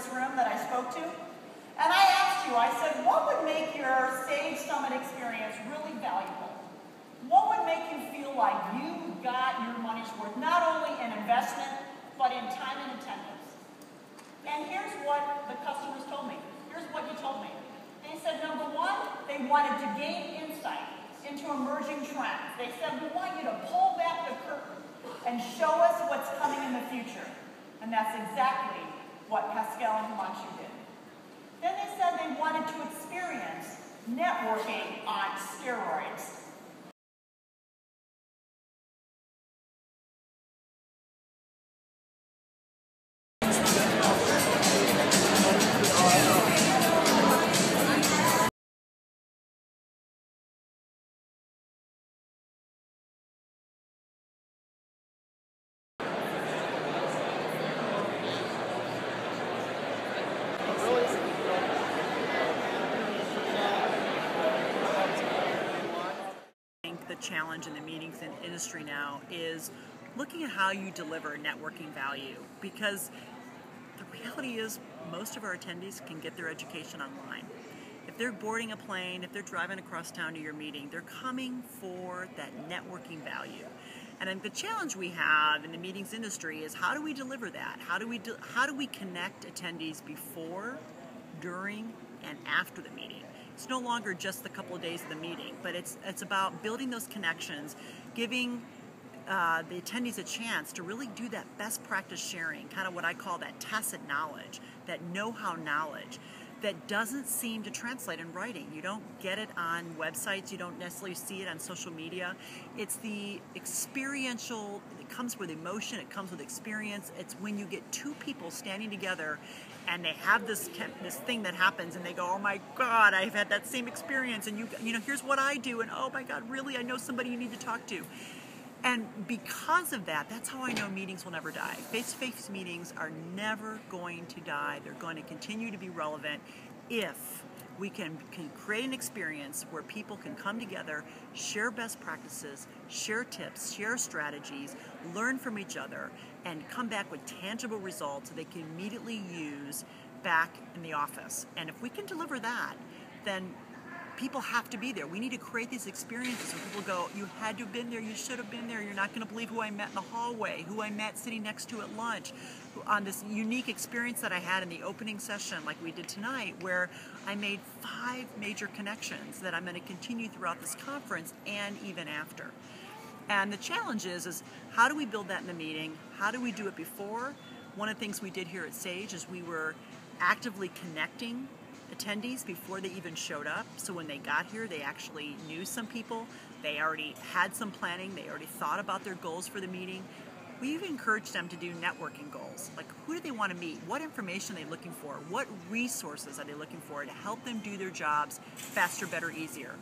this room that I spoke to. And I asked you, I said, what would make your Sage Summit experience really valuable? What would make you feel like you got your money's worth, not only in investment, but in time and attendance? And here's what the customers told me. Here's what you told me. They said, number one, they wanted to gain insight into emerging trends. They said, we want you to pull back the curtain and show us what's coming in the future. And that's exactly what Pascal and Himanshu did. Then they said they wanted to experience networking on steroids. The challenge in the meetings industry now is looking at how you deliver networking value, because the reality is most of our attendees can get their education online. If they're boarding a plane, if they're driving across town to your meeting, they're coming for that networking value. And the challenge we have in the meetings industry is how do we deliver that? How do we connect attendees before, during, and after the meeting? It's no longer just the couple of days of the meeting, but it's about building those connections, giving the attendees a chance to really do that best practice sharing, kind of what I call that tacit knowledge, that know-how knowledge that doesn't seem to translate in writing. You don't get it on websites, you don't necessarily see it on social media. It's the experiential, it comes with emotion, it comes with experience. It's when you get two people standing together and they have this thing that happens and they go, oh my God, I've had that same experience, and you know, here's what I do, and oh my God, really, I know somebody you need to talk to. And because of that, that's how I know meetings will never die. Face-to-face meetings are never going to die. They're going to continue to be relevant if we can create an experience where people can come together, share best practices, share tips, share strategies, learn from each other, and come back with tangible results they can immediately use back in the office. And if we can deliver that, then people have to be there. We need to create these experiences where people go, you had to have been there, you should have been there, you're not going to believe who I met in the hallway, who I met sitting next to at lunch, on this unique experience that I had in the opening session like we did tonight, where I made 5 major connections that I'm going to continue throughout this conference and even after. And the challenge is how do we build that in the meeting? How do we do it before? One of the things we did here at Sage is we were actively connecting attendees before they even showed up. So when they got here, they actually knew some people. They already had some planning. They already thought about their goals for the meeting. We even encouraged them to do networking goals. Like, who do they want to meet? What information are they looking for? What resources are they looking for to help them do their jobs faster, better, easier?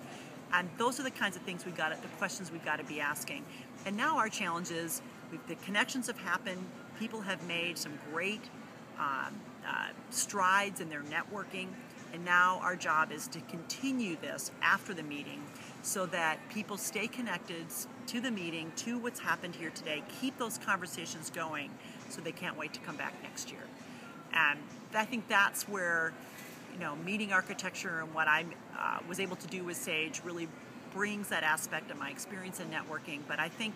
And those are the kinds of things the questions we've got to be asking. And now our challenge is, the connections have happened. People have made some great strides in their networking. And now our job is to continue this after the meeting so that people stay connected to the meeting, to what's happened here today, keep those conversations going so they can't wait to come back next year. And I think that's where, you know, meeting architecture and what I was able to do with Sage really brings that aspect of my experience in networking. But I think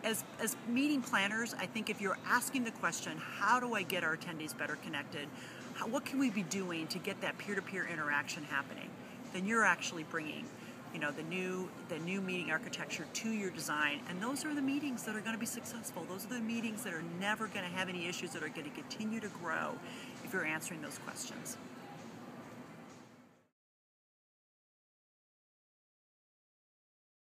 as meeting planners, I think if you're asking the question, how do I get our attendees better connected? What can we be doing to get that peer-to-peer interaction happening? Then you're actually bringing, you know, the new meeting architecture to your design, and those are the meetings that are going to be successful. Those are the meetings that are never going to have any issues, that are going to continue to grow if you're answering those questions.